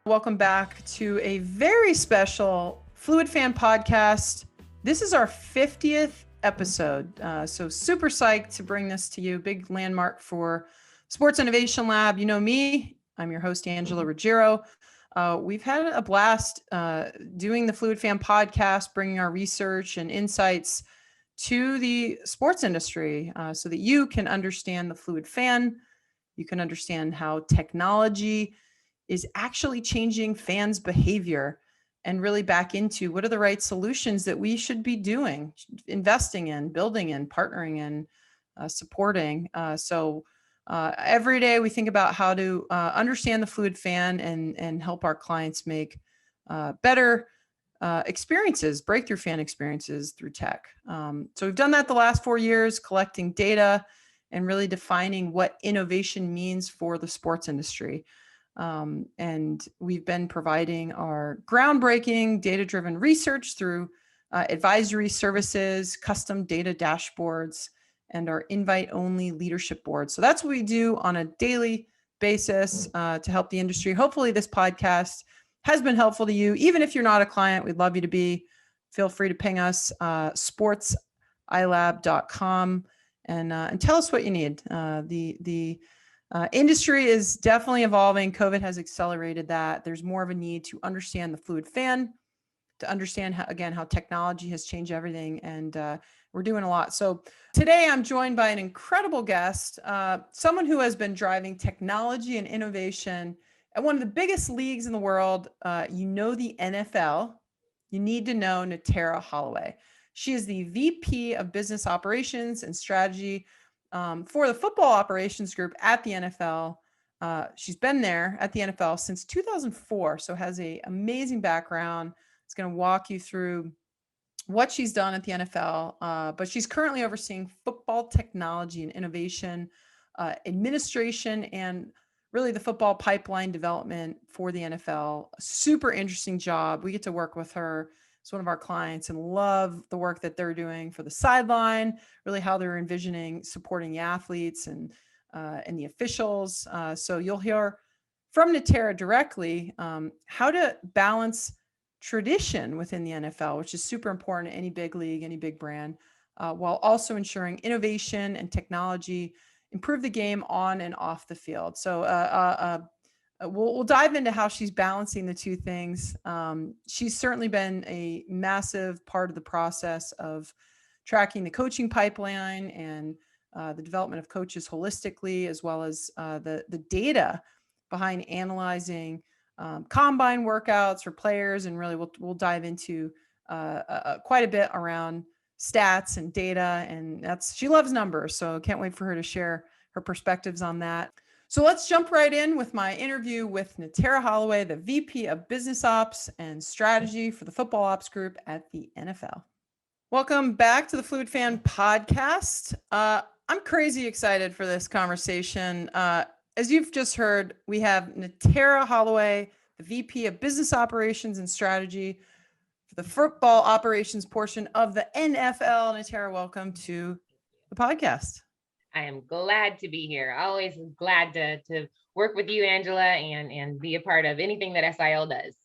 Welcome back to a very special Fluid Fan podcast. This is our 50th episode. So super psyched to bring this to you. Big landmark for Sports Innovation Lab. You know me, I'm your host, Angela Ruggiero. We've had a blast doing the Fluid Fan podcast, bringing our research and insights to the sports industry so that you can understand the fluid fan. You can understand how technology is actually changing fans' behavior and really back into what are the right solutions that we should be doing, investing in, building in, partnering in, supporting. So every day we think about how to understand the fluid fan and help our clients make better experiences, breakthrough fan experiences through tech. So we've done that the last 4 years, collecting data and really defining what innovation means for the sports industry. And we've been providing our groundbreaking data-driven research through advisory services, custom data dashboards, and our invite-only leadership board. So that's what we do on a daily basis to help the industry. Hopefully this podcast has been helpful to you. Even if you're not a client, we'd love you to be. Feel free to ping us, sportsilab.com, and tell us what you need. The industry is definitely evolving. COVID has accelerated that. There's more of a need to understand the fluid fan, to understand how technology has changed everything. And we're doing a lot. So today I'm joined by an incredible guest, someone who has been driving technology and innovation at one of the biggest leagues in the world. The NFL. You need to know Natara Holloway. She is the VP of Business Operations and Strategy for the football operations group at the NFL. She's been there at the NFL since 2004, so has an amazing background. It's going to walk you through what she's done at the NFL, but she's currently overseeing football technology and innovation, administration, and really the football pipeline development for the NFL. A super interesting job. We get to work with her. It's one of our clients and love the work that they're doing for the sideline, really how they're envisioning supporting the athletes and the officials. So you'll hear from Natara directly how to balance tradition within the NFL, which is super important in any big league, any big brand, while also ensuring innovation and technology improve the game on and off the field. So we'll dive into how she's balancing the two things. She's certainly been a massive part of the process of tracking the coaching pipeline and the development of coaches holistically, as well as the data behind analyzing combine workouts for players. And really we'll dive into quite a bit around stats and data, and she loves numbers. So can't wait for her to share her perspectives on that. So let's jump right in with my interview with Natara Holloway, the VP of Business Ops and Strategy for the Football Ops Group at the NFL. Welcome back to the Fluid Fan podcast. I'm crazy excited for this conversation. As you've just heard, we have Natara Holloway, the VP of Business Operations and Strategy for the football operations portion of the NFL. Natara, welcome to the podcast. I am glad to be here. Always glad to work with you, Angela, and be a part of anything that SIL does.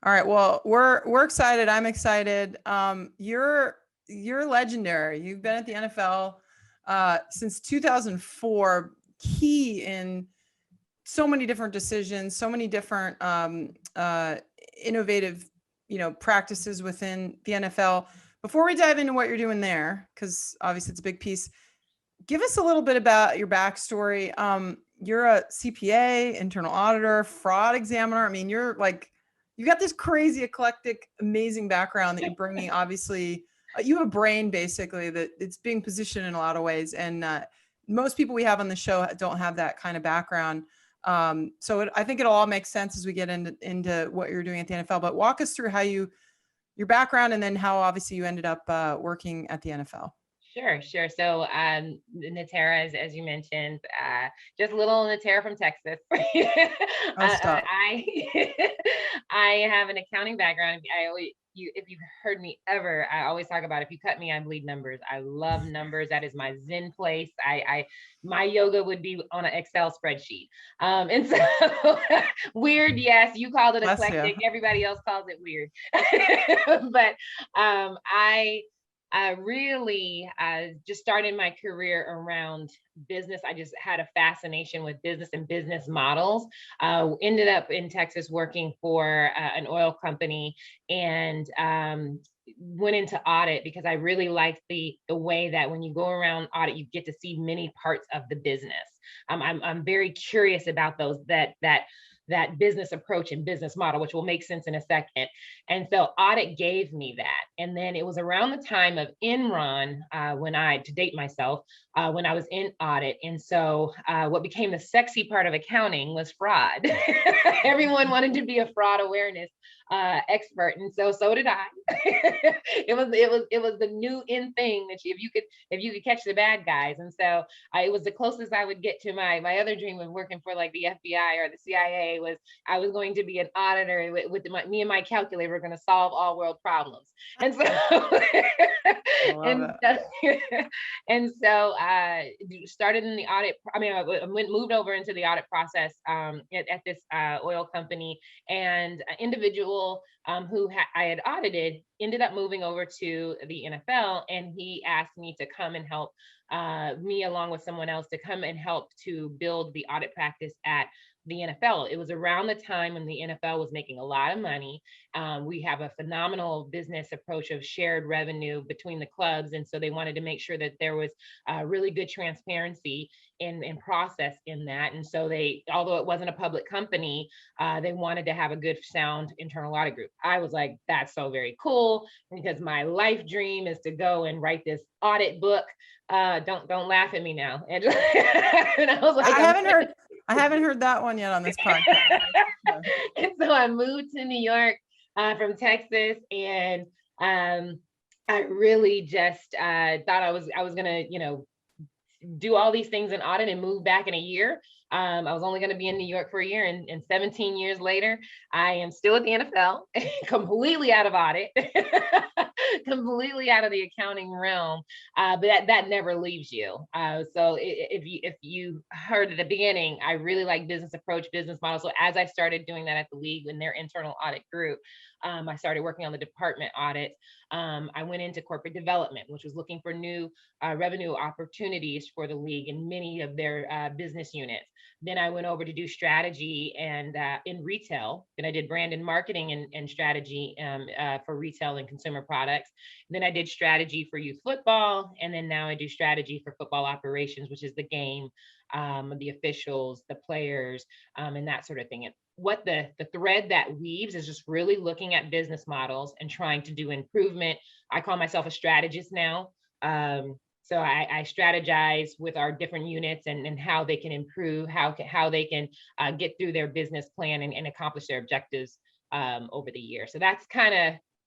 All right. Well, we're excited. I'm excited. You're legendary. You've been at the NFL since 2004, key in so many different decisions, so many different innovative, practices within the NFL. Before we dive into what you're doing there, because obviously it's a big piece, give us a little bit about your backstory. You're a CPA, internal auditor, fraud examiner. I mean, you got this crazy, eclectic, amazing background that you're bringing. Obviously, you have a brain basically that it's being positioned in a lot of ways. And most people we have on the show don't have that kind of background. So I think it'll all make sense as we get into what you're doing at the NFL. But walk us through how your background and then how obviously you ended up working at the NFL. Sure. So Natara, as you mentioned, just a little Natara from Texas. I have an accounting background. if you've heard me ever, I always talk about, if you cut me, I bleed numbers. I love numbers. That is my Zen place. My yoga would be on an Excel spreadsheet. And so weird, yes, you called it Bless you. eclectic. Everybody else calls it weird. But I really just started my career around business. I just had a fascination with business and business models. Ended up in Texas working for an oil company, and went into audit because I really liked the way that when you go around audit, you get to see many parts of the business. I'm very curious about those that business approach and business model, which will make sense in a second. And so audit gave me that. And then it was around the time of Enron, to date myself, when I was in audit. And so what became the sexy part of accounting was fraud. Everyone wanted to be a fraud awareness expert. And so did I. It was the new in thing that if you could catch the bad guys. And so it was the closest I would get to my other dream of working for like the FBI or the CIA. Was I was going to be an auditor with me and my calculator were going to solve all world problems. And so and so started in the audit. I mean, I moved over into the audit process at this oil company, and an individual who I had audited ended up moving over to the NFL, and he asked me to come and help me along with someone else to come and help to build the audit practice at the NFL. It was around the time when the NFL was making a lot of money. We have a phenomenal business approach of shared revenue between the clubs. And so they wanted to make sure that there was really good transparency and process in that. And so although it wasn't a public company, they wanted to have a good sound internal audit group. I was like, that's so very cool, because my life dream is to go and write this audit book. Don't laugh at me now. And I was like, I haven't heard that one yet on this podcast. And so I moved to New York from Texas, and I really just thought I was gonna, do all these things in audit and move back in a year. I was only going to be in New York for a year, and 17 years later, I am still at the NFL, completely out of audit, completely out of the accounting realm. But that never leaves you. So if you heard at the beginning, I really like business approach, business model. So as I started doing that at the league in their internal audit group, I started working on the department audit. I went into corporate development, which was looking for new revenue opportunities for the league and many of their business units. Then I went over to do strategy and in retail. Then I did brand and marketing and strategy for retail and consumer products. Then I did strategy for youth football. And then now I do strategy for football operations, which is the game, the officials, the players, and that sort of thing. And what the thread that weaves is just really looking at business models and trying to do improvement. I call myself a strategist now. So I strategize with our different units and how they can improve, how they can get through their business plan and accomplish their objectives over the year. So that's kind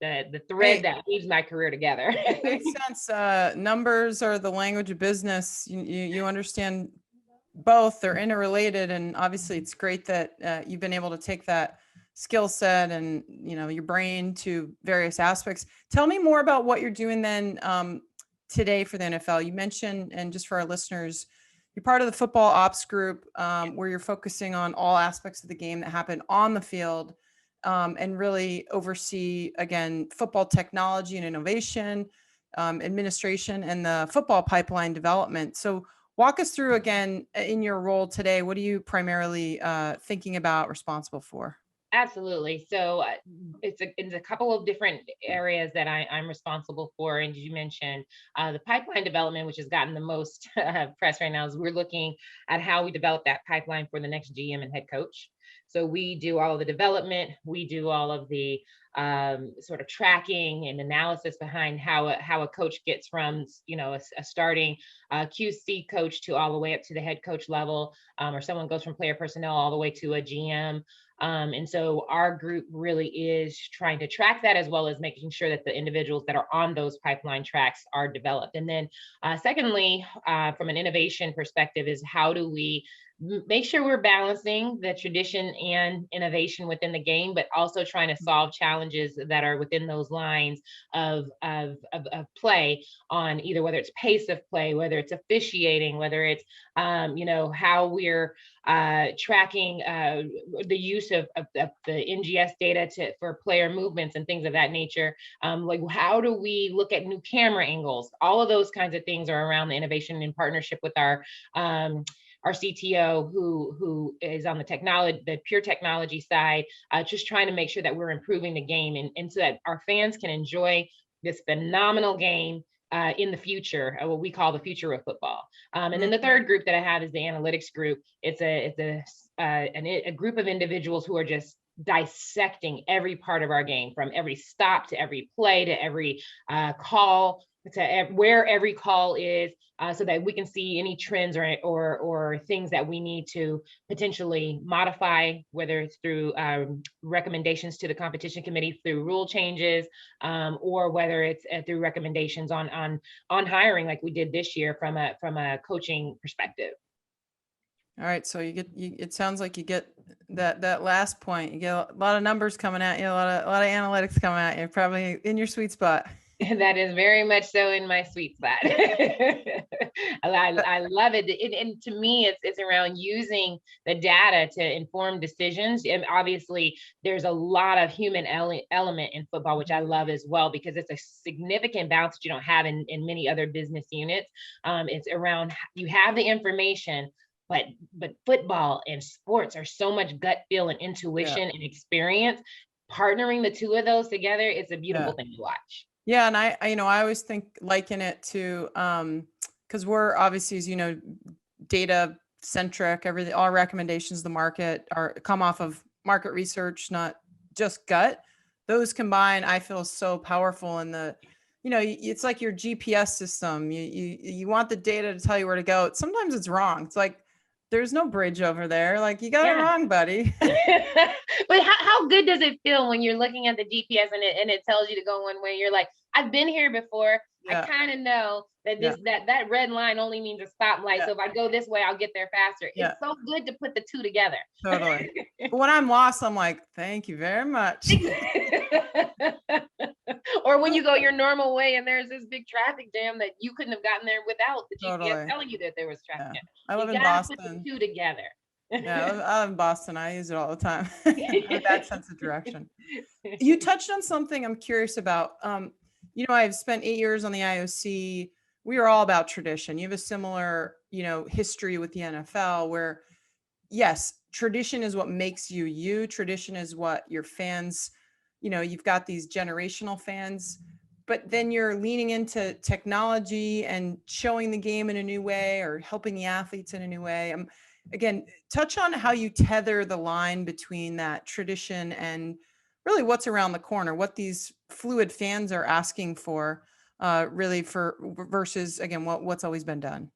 of the thread that weaves my career together. Makes sense. Numbers are the language of business. You understand both. They're interrelated, and obviously it's great that you've been able to take that skill set and your brain to various aspects. Tell me more about what you're doing then today for the NFL. You mentioned, and just for our listeners, you're part of the football ops group where you're focusing on all aspects of the game that happen on the field and really oversee, again, football technology and innovation, administration, and the football pipeline development. So walk us through again in your role today. What are you primarily thinking about, responsible for? Absolutely. So it's a couple of different areas that I'm responsible for. And you mentioned the pipeline development, which has gotten the most press right now, is we're looking at how we develop that pipeline for the next GM and head coach. So we do all of the development, we do all of the sort of tracking and analysis behind how a coach gets from a starting QC coach to all the way up to the head coach level, or someone goes from player personnel all the way to a GM. And so our group really is trying to track that, as well as making sure that the individuals that are on those pipeline tracks are developed. And then secondly, from an innovation perspective, is how do we make sure we're balancing the tradition and innovation within the game, but also trying to solve challenges that are within those lines of play, on either whether it's pace of play, whether it's officiating, whether it's how we're tracking the use of the NGS data for player movements and things of that nature. Like, how do we look at new camera angles? All of those kinds of things are around the innovation in partnership with our CTO, who is on the pure technology side, just trying to make sure that we're improving the game, and so that our fans can enjoy this phenomenal game in the future, what we call the future of football. And then the third group that I have is the analytics group. It's a group of individuals who are just dissecting every part of our game, from every stop to every play to every call, to where every call is, so that we can see any trends or things that we need to potentially modify, whether it's through recommendations to the competition committee through rule changes, or whether it's through recommendations on hiring, like we did this year from a coaching perspective. All right, so it sounds like you get that last point. You get a lot of numbers coming at you, a lot of analytics coming at you, probably in your sweet spot. That is very much so in my sweet spot. I love it. And to me, it's around using the data to inform decisions. And obviously, there's a lot of human element in football, which I love as well, because it's a significant balance that you don't have in many other business units. It's around, you have the information, but football and sports are so much gut feel and intuition and experience. Partnering the two of those together, it's a beautiful thing to watch. Yeah, and I always liken it to, because we're obviously, as you know, data centric. All recommendations the market come off of market research, not just gut. Those combined, I feel, so powerful. In it's like your GPS system. You want the data to tell you where to go. Sometimes it's wrong. It's like, there's no bridge over there. Like, you got it wrong, buddy. But how good does it feel when you're looking at the GPS and it tells you to go one way? You're like, I've been here before. I kind of know that that red line only means a stoplight. So if I go this way, I'll get there faster. It's so good to put the two together. Totally. But when I'm lost, I'm like, thank you very much. Or when you go your normal way and there's this big traffic jam that you couldn't have gotten there without the GPS telling you that there was traffic jam. I live in Boston. Put the two together. I live in Boston. I use it all the time. I have a bad sense of direction. You touched on something I'm curious about. I've spent 8 years on the IOC. We are all about tradition. You have a similar, history with the NFL, where, yes, tradition is what makes you you. Tradition is what your fans, you've got these generational fans, but then you're leaning into technology and showing the game in a new way, or helping the athletes in a new way. Again, touch on how you tether the line between that tradition and really what's around the corner, what these fluid fans are asking for, versus, again, what's always been done.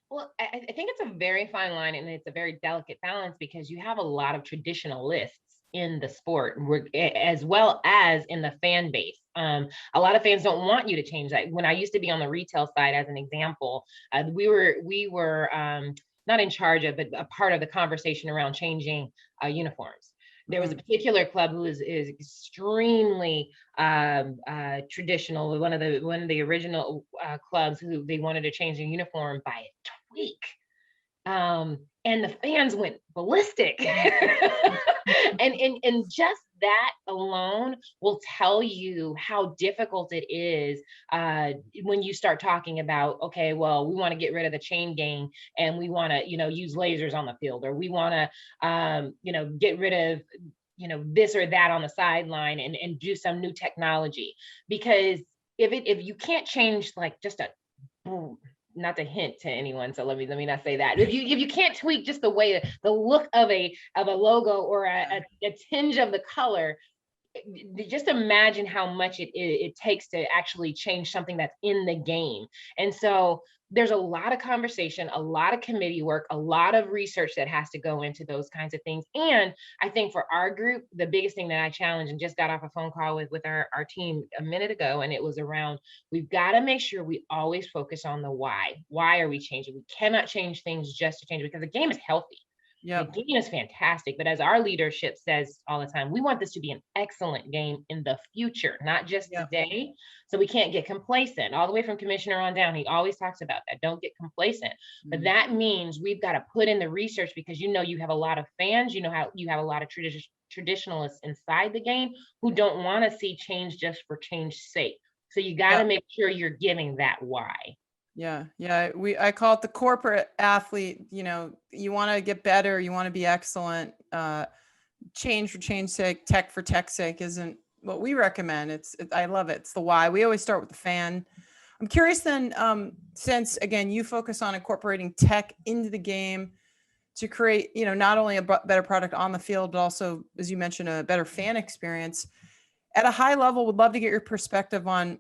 Well, I think it's a very fine line, and it's a very delicate balance, because you have a lot of traditionalists in the sport, as well as in the fan base. A lot of fans don't want you to change that. When I used to be on the retail side, as an example, we were not in charge of, but a part of the conversation around changing uniforms. There was a particular club who is extremely traditional. One of the original clubs who they wanted to change the uniform by a tweak. And the fans went ballistic. and just that alone will tell you how difficult it is when you start talking about, okay, well, we want to get rid of the chain gang, and we want to, use lasers on the field, or we want to, get rid of, this or that on the sideline, and do some new technology. Because if you can't change, like, just a boom, not to hint to anyone, so let me not say that. If you can't tweak just the way, the look of a logo, or a tinge of the color, just imagine how much it takes to actually change something that's in the game. And so there's a lot of conversation, a lot of committee work, a lot of research that has to go into those kinds of things. And I think for our group, the biggest thing that I challenge, and just got off a phone call with our team a minute ago, and it was around, we've got to make sure we always focus on the why. Why are we changing? We cannot change things just to change, because the game is healthy. The game is fantastic, but as our leadership says all the time, we want this to be an excellent game in the future, not just today. So we can't get complacent. All the way from commissioner on down, he always talks about that. Don't get complacent. But that means we've got to put in the research, because you have a lot of fans, how you have a lot of traditionalists inside the game who don't want to see change just for change's sake. So you got to make sure you're giving that why. Yeah. I call it the corporate athlete. You want to get better, you want to be excellent. Change for change's sake, tech for tech's sake isn't what we recommend. I love it. It's the why. We always start with the fan. I'm curious then, since again, you focus on incorporating tech into the game to create, not only a better product on the field, but also, as you mentioned, a better fan experience. At a high level, would love to get your perspective on,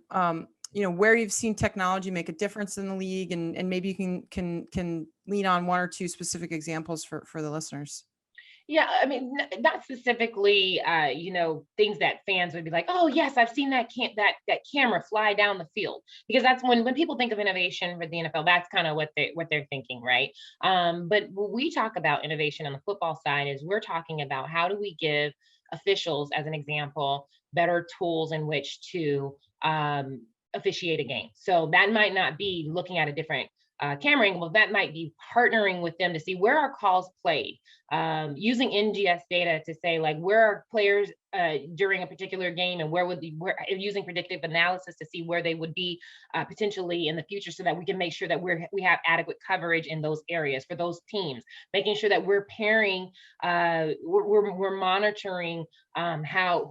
where you've seen technology make a difference in the league, and maybe you can lean on one or two specific examples for the listeners. Yeah, I mean, not specifically, things that fans would be like, oh yes, I've seen that camera fly down the field, because that's when people think of innovation for the NFL, that's kind of what they're thinking, right? But when we talk about innovation on the football side, is we're talking about how do we give officials, as an example, better tools in which to officiate a game. So that might not be looking at a different camera angle, that might be partnering with them to see where are calls played, using NGS data to say, like, where are players during a particular game, and where using predictive analysis to see where they would be potentially in the future, so that we can make sure that we have adequate coverage in those areas for those teams, making sure that we're pairing, we're monitoring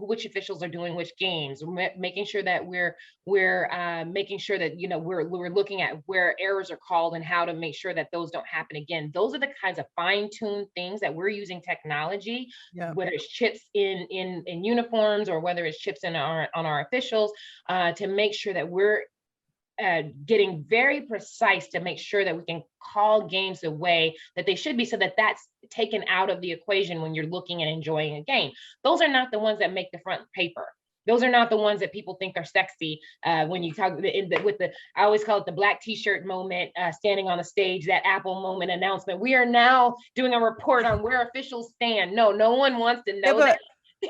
which officials are doing which games, making sure that we're making sure that we're looking at where errors are called and how to make sure that those don't happen again. Those are the kinds of fine-tuned things that we're using technology, whether it's chips in uniforms, or whether it's chips on our officials, to make sure that we're getting very precise to make sure that we can call games the way that they should be, so that that's taken out of the equation when you're looking and enjoying a game. Those are not the ones that make the front paper. Those are not the ones that people think are sexy when you talk I always call it the black t-shirt moment, standing on the stage, that Apple moment announcement. We are now doing a report on where officials stand. No one wants to know that.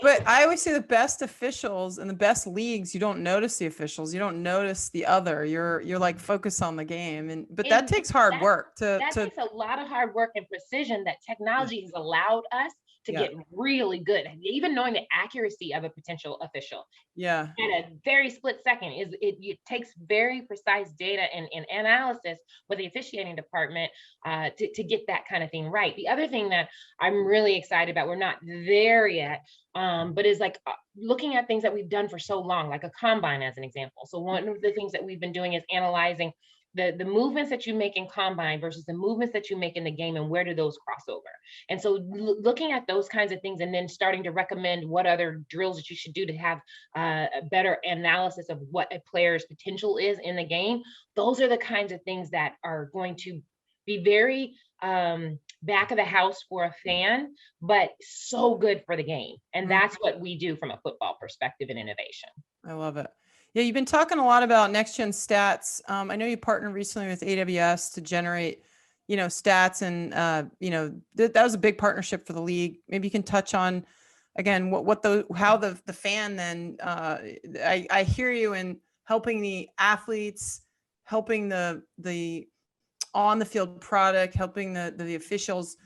But I always say the best officials and the best leagues, you don't notice the officials, you don't notice the other. You're like focused on the game, but that takes hard work. That takes a lot of hard work and precision that technology has allowed us to get really good. Even knowing the accuracy of a potential official, in a very split second, it takes very precise data and analysis with the officiating department to get that kind of thing right. The other thing that I'm really excited about, we're not there yet, but is like looking at things that we've done for so long, like a combine as an example. So one of the things that we've been doing is analyzing the movements that you make in combine versus the movements that you make in the game, and where do those cross over. And so looking at those kinds of things, and then starting to recommend what other drills that you should do to have a better analysis of what a player's potential is in the game. Those are the kinds of things that are going to be very back of the house for a fan, but so good for the game. And that's what we do from a football perspective in innovation. I love it. Yeah, you've been talking a lot about next gen stats. I know you partnered recently with AWS to generate, stats, and that was a big partnership for the league. Maybe you can touch on again how the fan then. I hear you in helping the athletes, helping the on the field product, helping the officials.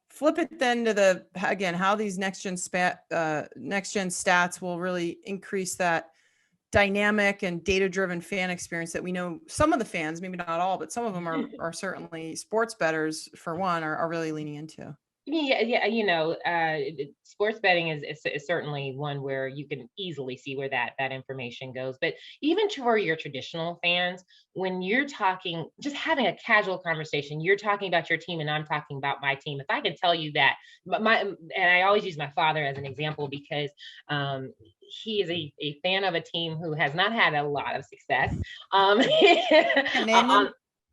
Flip it then to how these next gen stats will really increase that dynamic and data-driven fan experience that we know some of the fans, maybe not all, but some of them are certainly sports bettors, for one, are really leaning into. Yeah. Sports betting is certainly one where you can easily see where that information goes. But even for your traditional fans, when you're talking, just having a casual conversation, you're talking about your team and I'm talking about my team. If I can tell you that, and I always use my father as an example, because he is a fan of a team who has not had a lot of success.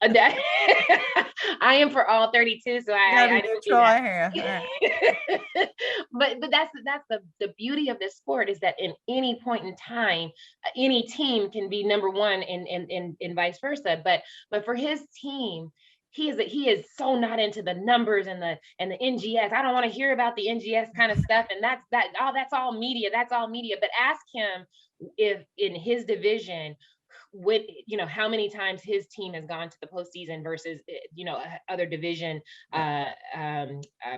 That I am for all 32, so Gotta I be don't do neutral. that. I hear you. All right. But that's the beauty of this sport, is that in any point in time, any team can be number one, and vice versa. But for his team, he is so not into the numbers and the NGS. I don't want to hear about the NGS kind of stuff. And that's all media. That's all media. But ask him if in his division, with how many times his team has gone to the postseason versus other division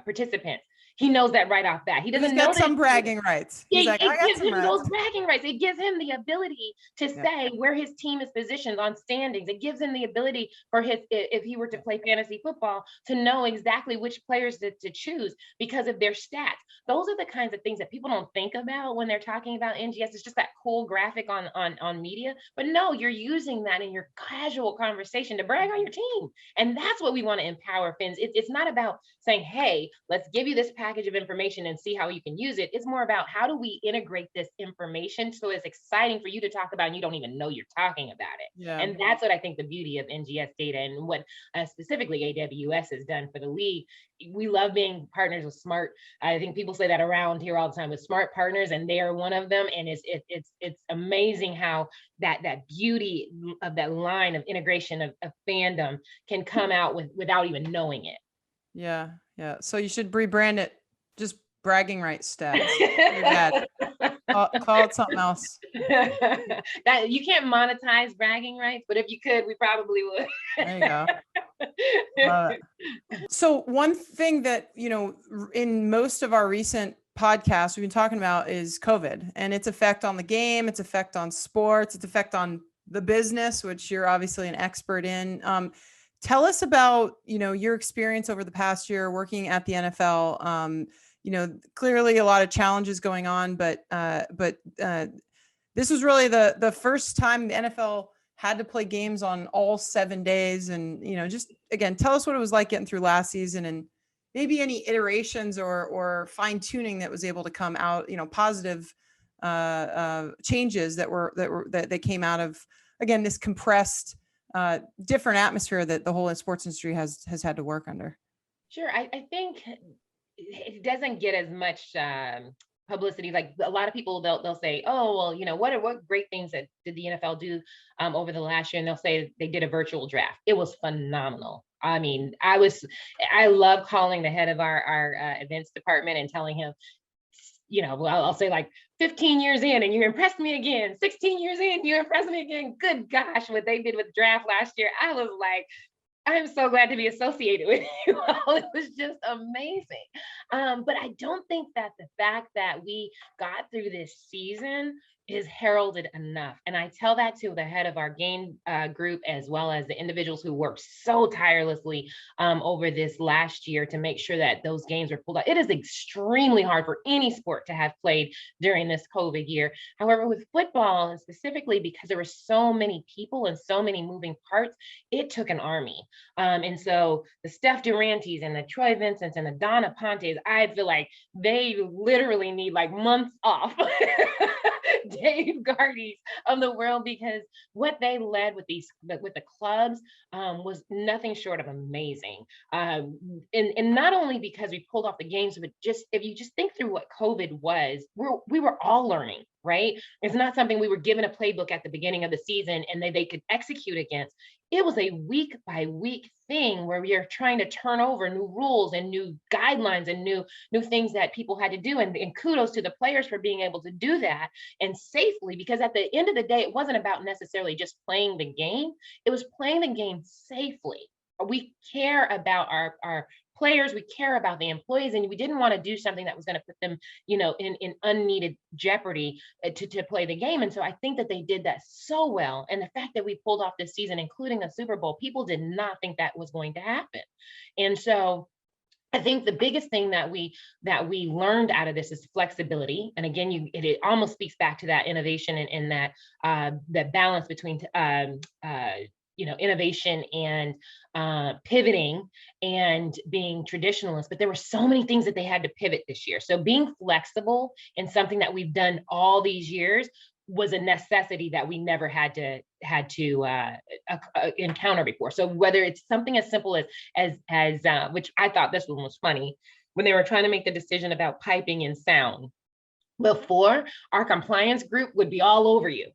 participants. He knows that right off bat. He He's doesn't know got that. some bragging rights. He's like, I It got gives some him those rights. bragging rights. It gives him the ability to say where his team is positioned on standings. It gives him the ability for if he were to play fantasy football, to know exactly which players to choose because of their stats. Those are the kinds of things that people don't think about when they're talking about NGS. It's just that cool graphic on media. But no, you're using that in your casual conversation to brag on your team. And that's what we want to empower Finns. It's not about saying, hey, let's give you this package of information and see how you can use it. It's more about how do we integrate this information so it's exciting for you to talk about and you don't even know you're talking about it. Yeah. And that's what I think the beauty of NGS data and what specifically AWS has done for the league. We love being partners with smart. I think people say that around here all the time, with smart partners, and they are one of them. And it's amazing how that beauty of that line of integration of fandom can come out without even knowing it. Yeah. Yeah. So you should rebrand it. Just bragging rights stats. Call it something else. That you can't monetize bragging rights, but if you could, we probably would. There you go. Love it. So one thing that, in most of our recent podcasts we've been talking about is COVID and its effect on the game, its effect on sports, its effect on the business, which you're obviously an expert in. Tell us about, your experience over the past year working at the NFL. Clearly a lot of challenges going on, but this was really the first time the NFL had to play games on all 7 days. And, just again, tell us what it was like getting through last season and maybe any iterations or fine tuning that was able to come out, positive changes that came out of, again, this compressed, different atmosphere that the whole sports industry has had to work under. Sure. I think it doesn't get as much publicity. Like a lot of people, they'll say, oh, well, what great things that did the NFL do over the last year? And they'll say they did a virtual draft. It was phenomenal. I mean, I love calling the head of our events department and telling him, I'll say like 15 years in and you impressed me again. 16 years in, you impressed me again. Good gosh, what they did with the draft last year. I was like, I'm so glad to be associated with you all. It was just amazing. But I don't think that the fact that we got through this season is heralded enough. And I tell that to the head of our game group, as well as the individuals who worked so tirelessly over this last year to make sure that those games were pulled out. It is extremely hard for any sport to have played during this COVID year. However, with football, and specifically because there were so many people and so many moving parts, it took an army. And so the Steph Durantes and the Troy Vincents and the Donna Pontes, I feel like they literally need like months off. Dave Gardy's of the world, because what they led with the clubs was nothing short of amazing. And not only because we pulled off the games, but just if you just think through what COVID was, we were all learning, right? It's not something we were given a playbook at the beginning of the season and they could execute against. It was a week by week thing where we are trying to turn over new rules and new guidelines and new things that people had to do. And kudos to the players for being able to do that and safely, because at the end of the day, it wasn't about necessarily just playing the game. It was playing the game safely. We care about our players, we care about the employees, and we didn't want to do something that was going to put them, in unneeded jeopardy to play the game. And so I think that they did that so well. And the fact that we pulled off this season, including a Super Bowl, people did not think that was going to happen. And so I think the biggest thing that we learned out of this is flexibility. And again, it almost speaks back to that innovation and that balance between innovation and pivoting and being traditionalist. But there were so many things that they had to pivot this year. So being flexible in something that we've done all these years was a necessity that we never had to encounter before. So whether it's something as simple as which I thought this one was funny, when they were trying to make the decision about piping and sound. Before, our compliance group would be all over you.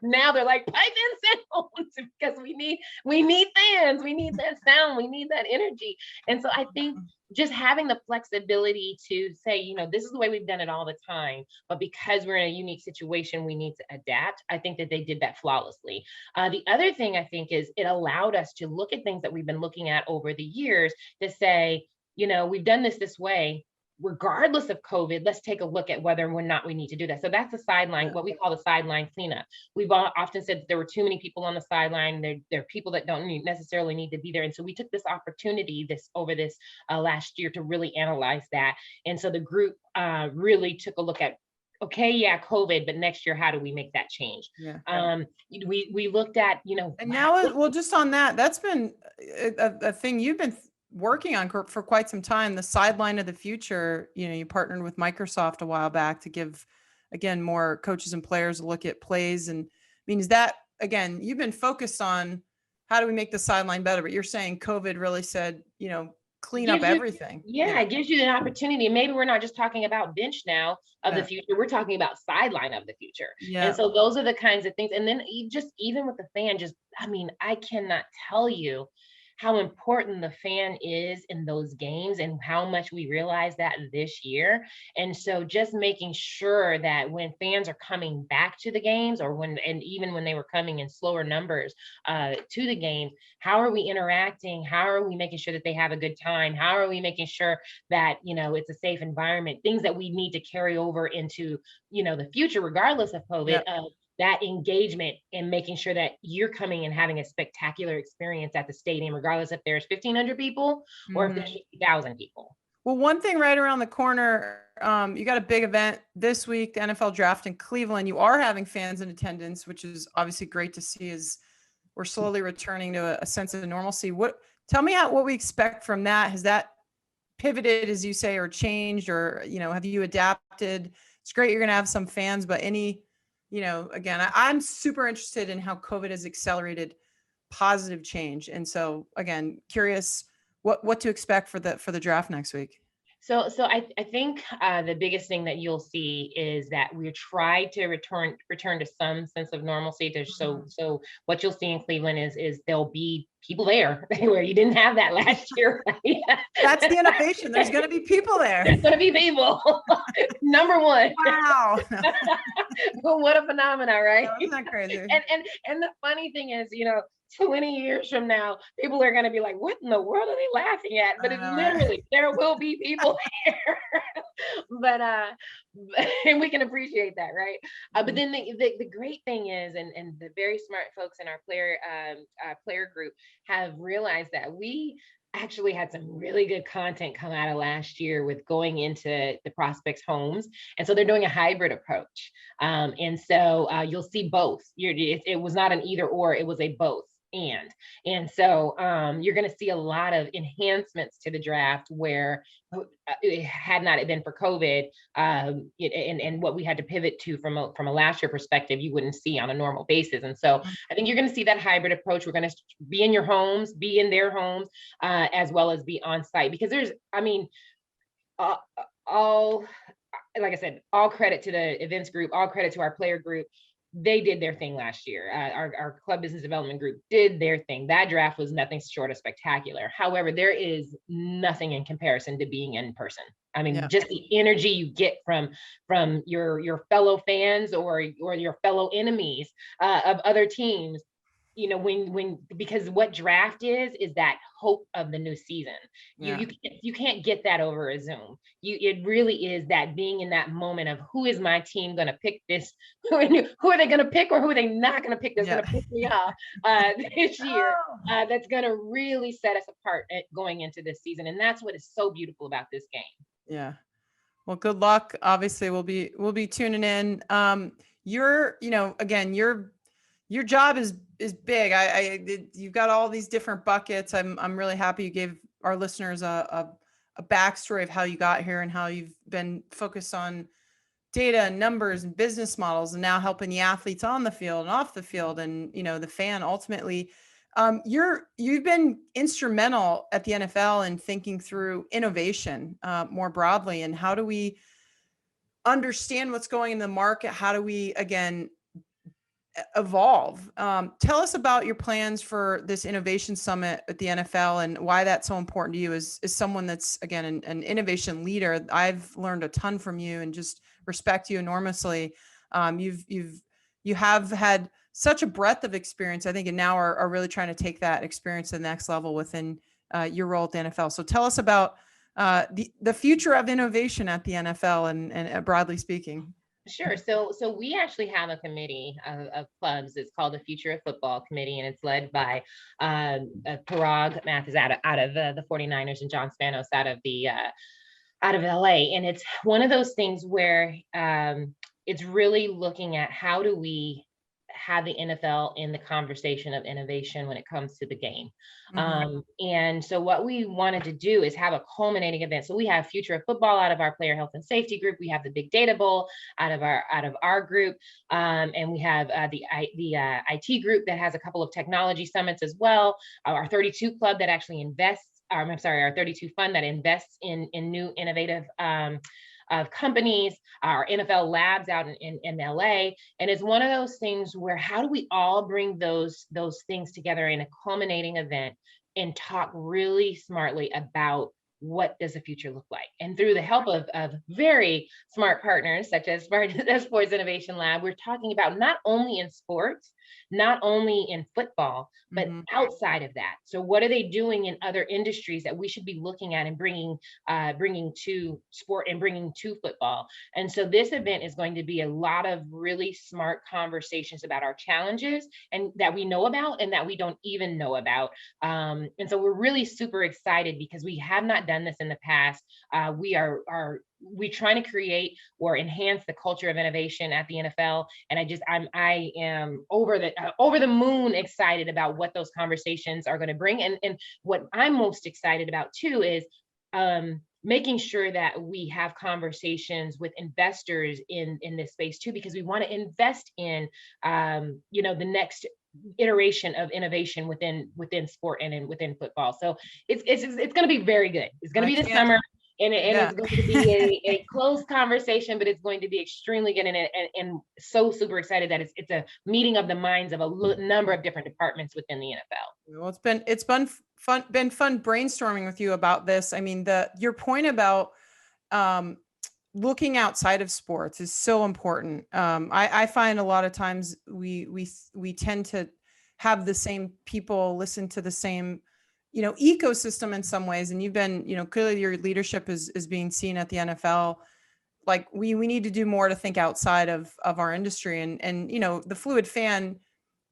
Now they're like, pipe in sound, because we need fans, we need that sound, we need that energy. And so I think just having the flexibility to say, you know, this is the way we've done it all the time, but because we're in a unique situation, we need to adapt. I think that they did that flawlessly. The other thing I think is it allowed us to look at things that we've been looking at over the years to say, you know, we've done this way. Regardless of COVID, let's take a look at whether or not we need to do that. So that's the sideline, what we call the sideline cleanup. We've often said that there were too many people on the sideline. There are people that don't necessarily need to be there. And so we took this opportunity over this last year to really analyze that. And so the group really took a look at, okay, yeah, COVID, but next year, how do we make that change? Yeah. We looked at, you know, and now, well, just on that, that's been a thing you've been working on for quite some time, the sideline of the future. You know, you partnered with Microsoft a while back to give, again, more coaches and players a look at plays. And means that, again, you've been focused on how do we make the sideline better, but you're saying COVID really said, you know, clean up everything. It gives you an opportunity. Maybe we're not just talking about bench now of the future, we're talking about sideline of the future. And so those are the kinds of things. And then even with the fan, I mean, I cannot tell you how important the fan is in those games and how much we realize that this year. And so just making sure that when fans are coming back to the games, and even when they were coming in slower numbers to the games, how are we interacting? How are we making sure that they have a good time? How are we making sure that, you know, it's a safe environment? Things that we need to carry over into, you know, the future, regardless of COVID, that engagement and making sure that you're coming and having a spectacular experience at the stadium, regardless if there's 1,500 people or if there's 50,000 people. Well, one thing right around the corner, you got a big event this week, the NFL draft in Cleveland. You are having fans in attendance, which is obviously great to see as we're slowly returning to a sense of normalcy. Tell me what we expect from that. Has that pivoted, as you say, or changed, or, you know, have you adapted? It's great you're going to have some fans, but you know, again, I'm super interested in how COVID has accelerated positive change. And so, again, curious what to expect for the draft next week. So I think the biggest thing that you'll see is that we try to return to some sense of normalcy. So what you'll see in Cleveland is there'll be people there where you didn't have that last year. Right? That's the innovation. There's going to be people there. There's going to be people. Number one. Wow. Well, what a phenomena, right? Isn't that crazy? And the funny thing is, you know, 20 years from now, people are going to be like, what in the world are they laughing at? But literally, there will be people here. But and we can appreciate that, right? But then the great thing is, and the very smart folks in our player group have realized that we actually had some really good content come out of last year with going into the prospects' homes. And so they're doing a hybrid approach. And so you'll see both. It was not an either or, it was a both. And so you're going to see a lot of enhancements to the draft where it had not been for COVID and what we had to pivot to from a last year perspective, you wouldn't see on a normal basis. And so I think you're going to see that hybrid approach. We're going to be in your homes, be in their homes, as well as be on site, because like I said, all credit to the events group, all credit to our player group. They did their thing last year. Our club business development group did their thing. That draft was nothing short of spectacular. However, there is nothing in comparison to being in person. I mean, just the energy you get from your fellow fans or your fellow enemies of other teams. You know, because what draft is that hope of the new season. You can't get that over a Zoom. It really is that being in that moment of who is my team going to pick this? Who are they going to pick, or who are they not going to pick that's going to pick me off this year? That's going to really set us apart going into this season, and that's what is so beautiful about this game. Yeah. Well, good luck. Obviously, we'll be tuning in. Your job is big. You've got all these different buckets. I'm really happy you gave our listeners a backstory of how you got here and how you've been focused on data and numbers and business models, and now helping the athletes on the field and off the field, and the fan ultimately. You've been instrumental at the NFL in thinking through innovation more broadly, and how do we understand what's going in the market? How do we again evolve? Tell us about your plans for this innovation summit at the NFL and why that's so important to you as someone that's again an innovation leader. I've learned a ton from you and just respect you enormously. You have had such a breadth of experience, I think, and now are really trying to take that experience to the next level within your role at the NFL. So tell us about the future of innovation at the NFL and broadly speaking. Sure. So we actually have a committee of clubs. It's called the Future of Football Committee, and it's led by Parag Math is out of the 49ers, and John Spanos out of LA. And it's one of those things where it's really looking at how do we have the NFL in the conversation of innovation when it comes to the game. And so what we wanted to do is have a culminating event. So we have Future of Football out of our player health and safety group. We have the Big Data Bowl out of our group. And we have the IT group that has a couple of technology summits as well. Our 32 club that actually invests, I'm sorry, our 32 fund that invests in new innovative of companies, our NFL labs out in LA. And it's one of those things where how do we all bring those things together in a culminating event and talk really smartly about what does the future look like? And through the help of very smart partners, such as Sports Innovation Lab, we're talking about not only in sports, not only in football, but outside of that. So what are they doing in other industries that we should be looking at and bringing to sport and bringing to football? And so this event is going to be a lot of really smart conversations about our challenges and that we know about and that we don't even know about. And so we're really super excited because we have not done this in the past. We're trying to create or enhance the culture of innovation at the NFL. And I am over the moon excited about what those conversations are going to bring. And what I'm most excited about too is making sure that we have conversations with investors in this space too, because we want to invest in the next iteration of innovation within sport and within football. So it's going to be very good. It's going to be this summer. And it's going to be a close conversation, but it's going to be extremely good and so super excited that it's a meeting of the minds of a number of different departments within the NFL. Well, it's been fun brainstorming with you about this. I mean, your point about looking outside of sports is so important. I find a lot of times we tend to have the same people listen to the same ecosystem in some ways. And you've been, clearly your leadership is being seen at the NFL. Like we need to do more to think outside of our industry and the fluid fan,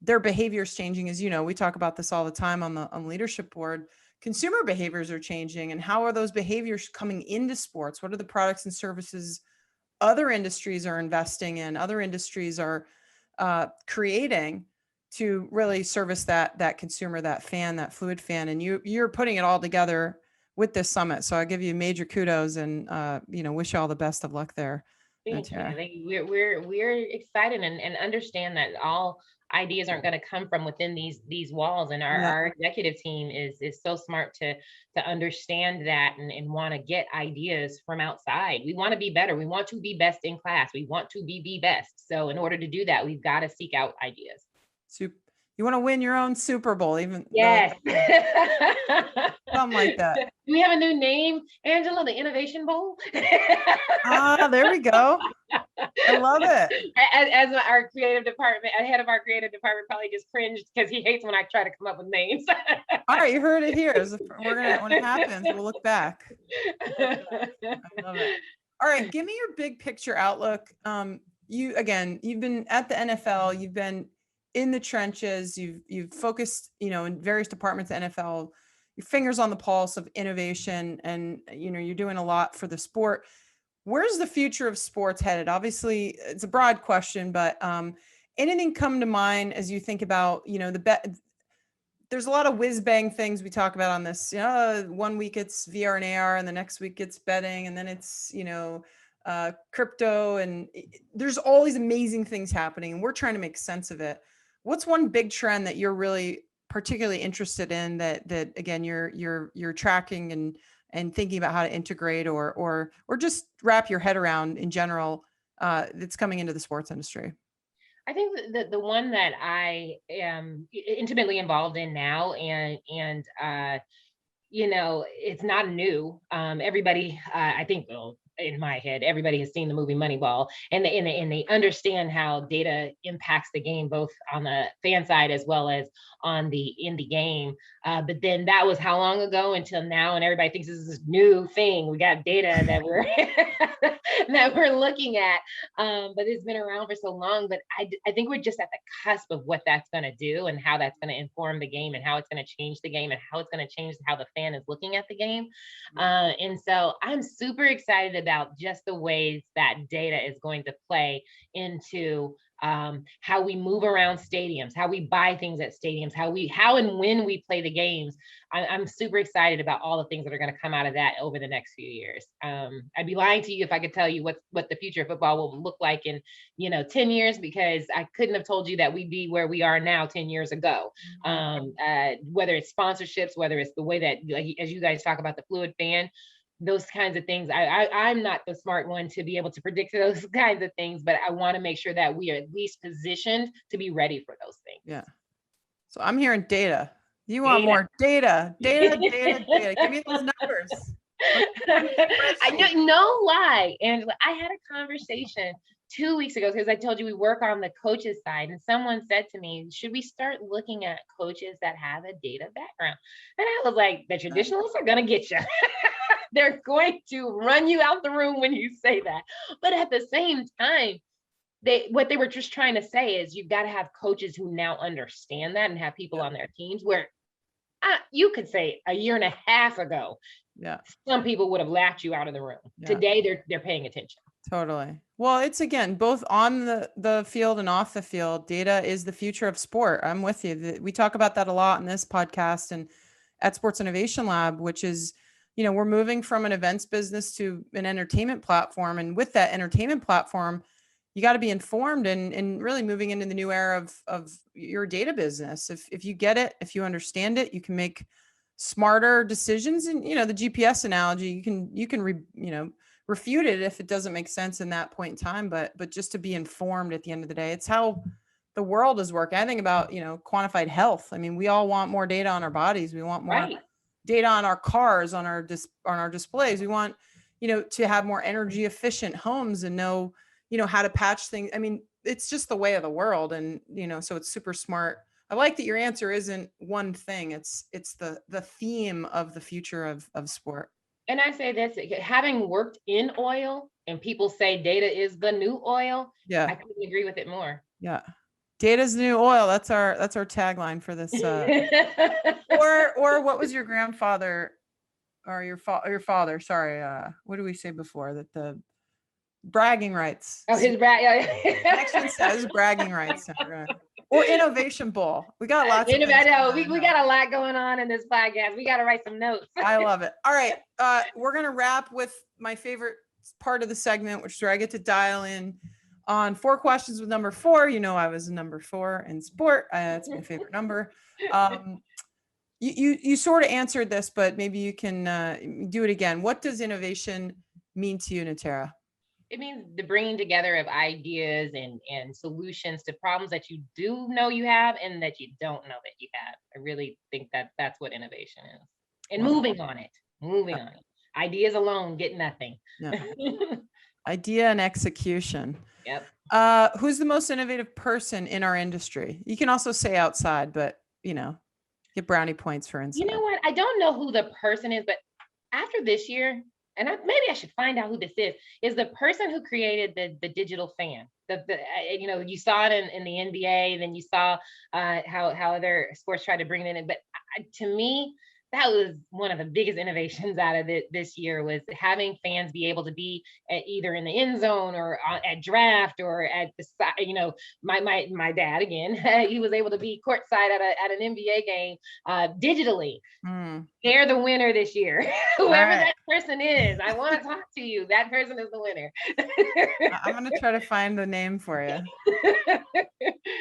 their behavior is changing. As we talk about this all the time on the leadership board. Consumer behaviors are changing, and how are those behaviors coming into sports? What are the products and services other industries are investing in, other industries are creating to really service that consumer, that fan, that fluid fan? And you're putting it all together with this summit. So I give you major kudos and wish you all the best of luck there. Thank you. We're excited and understand that all ideas aren't going to come from within these walls. And our executive team is so smart to understand that and want to get ideas from outside. We want to be better. We want to be best in class. We want to be the best. So in order to do that, we've got to seek out ideas. You want to win your own Super Bowl, even yes, something like that. Do we have a new name, Angela? The Innovation Bowl. There we go. I love it. As our creative department, head of our creative department, probably just cringed because he hates when I try to come up with names. All right, you heard it here. When it happens, we'll look back. I love it. All right, give me your big picture outlook. You've been at the NFL. You've been in the trenches, you've focused, in various departments of NFL, your fingers on the pulse of innovation, and you're doing a lot for the sport. Where's the future of sports headed? Obviously, it's a broad question, but anything come to mind as you think about, there's a lot of whiz bang things we talk about on this. 1 week it's VR and AR, and the next week it's betting, and then it's crypto, and there's all these amazing things happening, and we're trying to make sense of it. What's one big trend that you're really particularly interested in that again you're tracking and thinking about how to integrate or just wrap your head around in general that's coming into the sports industry? I think the one that I am intimately involved in now, and it's not new. Everybody, I think, well, in my head, everybody has seen the movie Moneyball, and they understand how data impacts the game, both on the fan side as well as on the in the game. But then that was how long ago until now, and everybody thinks this is this new thing. We got data that we're that we're looking at, but it's been around for so long. But I think we're just at the cusp of what that's going to do and how that's going to inform the game and how it's going to change the game and how it's going to change how the fan is looking at the game. And so I'm super excited about just the ways that data is going to play into how we move around stadiums, how we buy things at stadiums, how and when we play the games. I'm super excited about all the things that are going to come out of that over the next few years. I'd be lying to you if I could tell you what the future of football will look like in 10 years, because I couldn't have told you that we'd be where we are now 10 years ago. Whether it's sponsorships, whether it's the way that, like, as you guys talk about the fluid fan, those kinds of things. I'm not the smart one to be able to predict those kinds of things, but I want to make sure that we are at least positioned to be ready for those things. Yeah. So I'm hearing data. You want more data. Give me those numbers. I don't know why, Angela. I had a conversation 2 weeks ago, because I told you we work on the coaches side, and someone said to me, should we start looking at coaches that have a data background? And I was like, the traditionalists are going to get you. They're going to run you out the room when you say that. But at the same time, what they were just trying to say is you've got to have coaches who now understand that and have people on their teams where you could say a year and a half ago, some people would have laughed you out of the room. Today, they're paying attention. Totally. Well, it's, again, both on the field and off the field. Data is the future of sport. I'm with you. We talk about that a lot in this podcast and at Sports Innovation Lab, which is, we're moving from an events business to an entertainment platform. And with that entertainment platform, you got to be informed and really moving into the new era of your data business. If you get it, if you understand it, you can make smarter decisions. And, the GPS analogy, you can refute it if it doesn't make sense in that point in time, but just to be informed at the end of the day. It's how the world is working. I think about, quantified health. I mean, we all want more data on our bodies. We want more data on our cars, on our displays. We want, to have more energy efficient homes and know, how to patch things. I mean, it's just the way of the world. And, so it's super smart. I like that your answer isn't one thing. It's the theme of the future of sport. And I say this, having worked in oil, and people say data is the new oil. Yeah. I couldn't agree with it more. Yeah. Data's the new oil. That's our tagline for this. Or what was your grandfather or your father? Sorry. What did we say before? That the bragging rights. Oh, his Next one says bragging rights. Or innovation bowl. We got lots of things. We got a lot going on in this podcast. We got to write some notes. I love it. All right. We're going to wrap with my favorite part of the segment, which is where I get to dial in on 4 questions with number 4. I was a number 4 in sport. That's my favorite number. You sort of answered this, but maybe you can do it again. What does innovation mean to you, Natara? It means the bringing together of ideas and solutions to problems that you do know you have and that you don't know that you have. I really think that's what innovation is. And moving on it. Ideas alone get nothing. Yeah. Idea and execution. Yep. Who's the most innovative person in our industry? You can also say outside, but get brownie points for inside. You know what? I don't know who the person is, but after this year, and maybe I should find out who this is the person who created the digital fan. You saw it in the NBA, then you saw how other sports try to bring it in. But to me, that was one of the biggest innovations out of this year, was having fans be able to be either in the end zone or at draft or at the side. You know, my dad, again, he was able to be courtside at an NBA game digitally. They're the winner this year. Whoever that person is, I want to talk to you. That person is the winner. I'm going to try to find the name for you.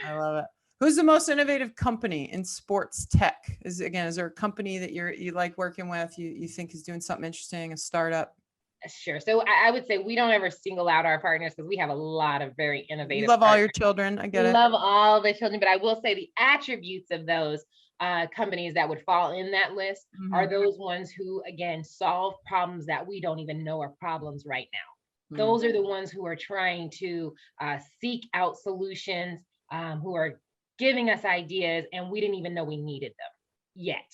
I love it. Who's the most innovative company in sports tech? Is there a company that you like working with, you think is doing something interesting, a startup? Sure. So I would say we don't ever single out our partners, because we have a lot of very innovative. You love all your children. I get it. Love all the children, but I will say the attributes of those companies that would fall in that list are those ones who, again, solve problems that we don't even know are problems right now. Those are the ones who are trying to seek out solutions, who are giving us ideas, and we didn't even know we needed them yet.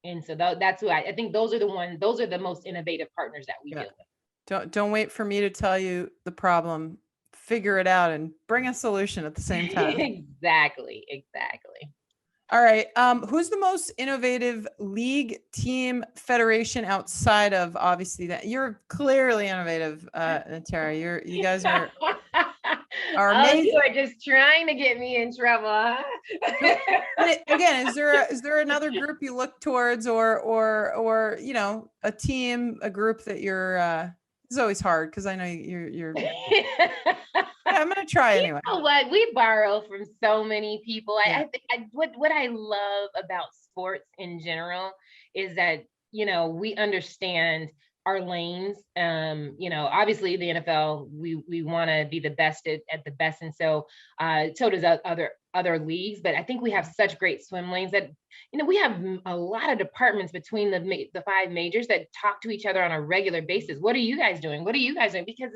And so that's who I think those are the most innovative partners that we deal with. Don't wait for me to tell you the problem. Figure it out and bring a solution at the same time. Exactly. All right. Who's the most innovative league, team, federation outside of, obviously, that? You're clearly innovative, Natara. You guys are amazing. You are just trying to get me in trouble, huh? But again, is there another group you look towards, or you know, a team, a group that you're? It's always hard because I know you're. Yeah, I'm gonna try anyway. You know what? We borrow from so many people. I think what I love about sports in general is that, you know, we understand our lanes. You know, obviously the NFL, we want to be the best at the best, and so does other leagues. But I think we have such great swim lanes that, you know, we have a lot of departments between the 5 majors that talk to each other on a regular basis. What are you guys doing? What are you guys doing? Because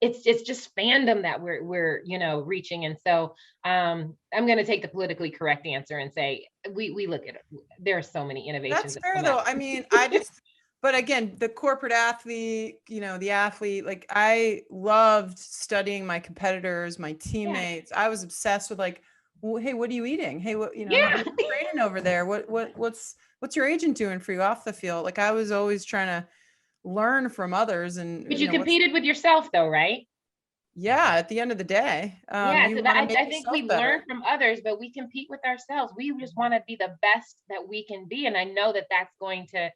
it's just fandom that we're you know, reaching. And so I'm going to take the politically correct answer and say we look at it. There are so many innovations. That's fair though. I mean, but again, the corporate athlete, you know, the athlete, like, I loved studying my competitors, my teammates. I was obsessed with, like, well, hey, what are you eating? Hey, what, you know, how's your training over there? What's your agent doing for you off the field? Like, I was always trying to learn from others. And but you competed with yourself though, right? Yeah, at the end of the day. So I think we learn from others, but we compete with ourselves. We just want to be the best that we can be. And I know that that's going to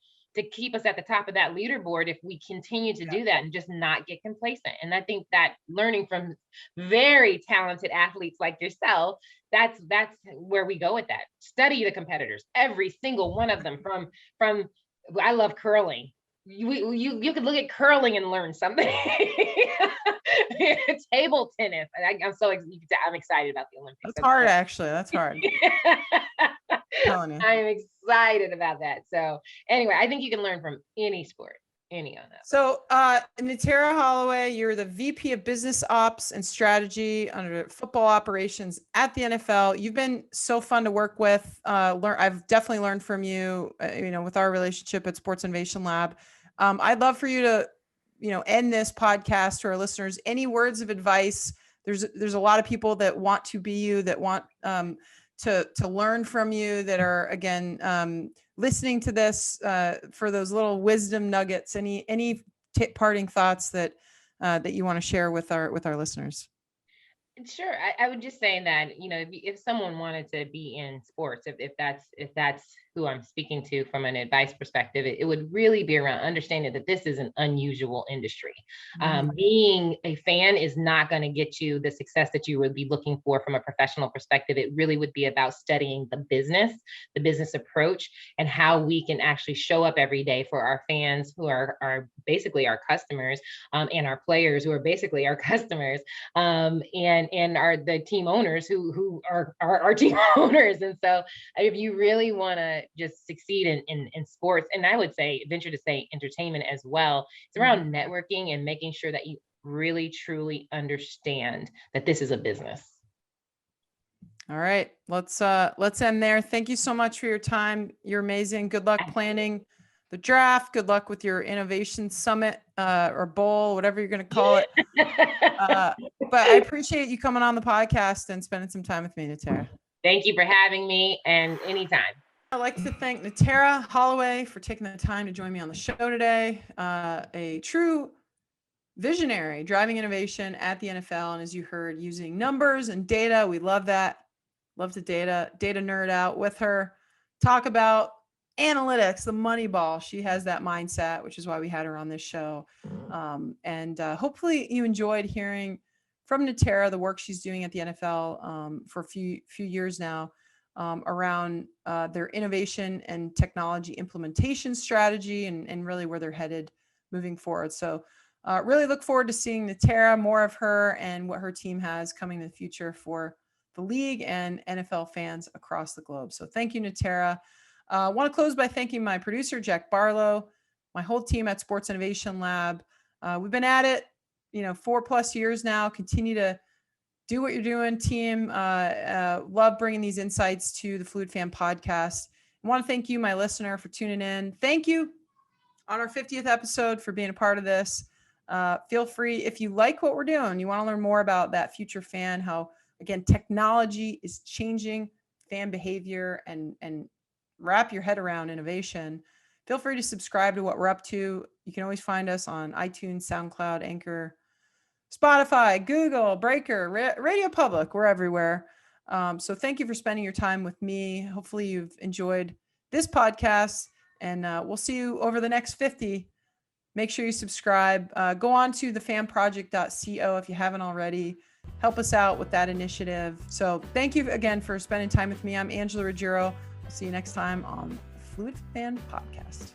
keep us at the top of that leaderboard if we continue to do that and just not get complacent. And I think that learning from very talented athletes like yourself, that's where we go with that. Study the competitors, every single one of them. From I love curling. You could look at curling and learn something. Table tennis. I'm excited about the Olympics. That's hard, actually. That's hard. I'm excited about that. So anyway, I think you can learn from any sport, any on that. So Natara Holloway, you're the VP of Business Ops and Strategy under Football Operations at the NFL. You've been so fun to work with. I've definitely learned from you, you know, with our relationship at Sports Innovation Lab. I'd love for you to, you know, end this podcast to our listeners. Any words of advice? There's a lot of people that want to be you, that want to learn from you, that are, again, listening to this for those little wisdom nuggets. Any parting thoughts that you want to share with our listeners? Sure. I would just say that, you know, if someone wanted to be in sports, if that's who I'm speaking to from an advice perspective, it would really be around understanding that this is an unusual industry. Being a fan is not going to get you the success that you would be looking for from a professional perspective. It really would be about studying the business approach, and how we can actually show up every day for our fans, who are basically our customers, and our players, who are basically our customers, and are the team owners who are our team owners. And so if you really want to just succeed in sports, and I would venture to say entertainment as well, it's around networking and making sure that you really truly understand that this is a business. All right, let's end there. Thank you so much for your time. You're amazing. Good luck planning the draft. Good luck with your innovation summit or bowl, whatever you're going to call it. But I appreciate you coming on the podcast and spending some time with me, Natara. Thank you for having me, and anytime. I'd like to thank Natara Holloway for taking the time to join me on the show today. A true visionary driving innovation at the NFL. And as you heard, using numbers and data. We love that. Love to data nerd out with her. Talk about analytics, the money ball. She has that mindset, which is why we had her on this show. And hopefully you enjoyed hearing from Natara, the work she's doing at the NFL for a few years now. Around their innovation and technology implementation strategy and really where they're headed moving forward. So really look forward to seeing Natara, more of her and what her team has coming in the future for the league and NFL fans across the globe. So thank you, Natara. I want to close by thanking my producer, Jack Barlow, my whole team at Sports Innovation Lab. We've been at it, 4+ years now, continue to do what you're doing, team. Love bringing these insights to the Fluid Fan podcast. I want to thank you, my listener, for tuning in. Thank you on our 50th episode for being a part of this. Feel free, if you like what we're doing, you want to learn more about that future fan, how, again, technology is changing fan behavior and wrap your head around innovation. Feel free to subscribe to what we're up to. You can always find us on iTunes, SoundCloud, Anchor, Spotify, Google, Breaker, Radio Public. We're everywhere. So thank you for spending your time with me. Hopefully you've enjoyed this podcast, and we'll see you over the next 50. Make sure you subscribe. Go on to thefanproject.co if you haven't already. Help us out with that initiative. So thank you again for spending time with me. I'm Angela Ruggiero. I'll see you next time on the Fluid Fan Podcast.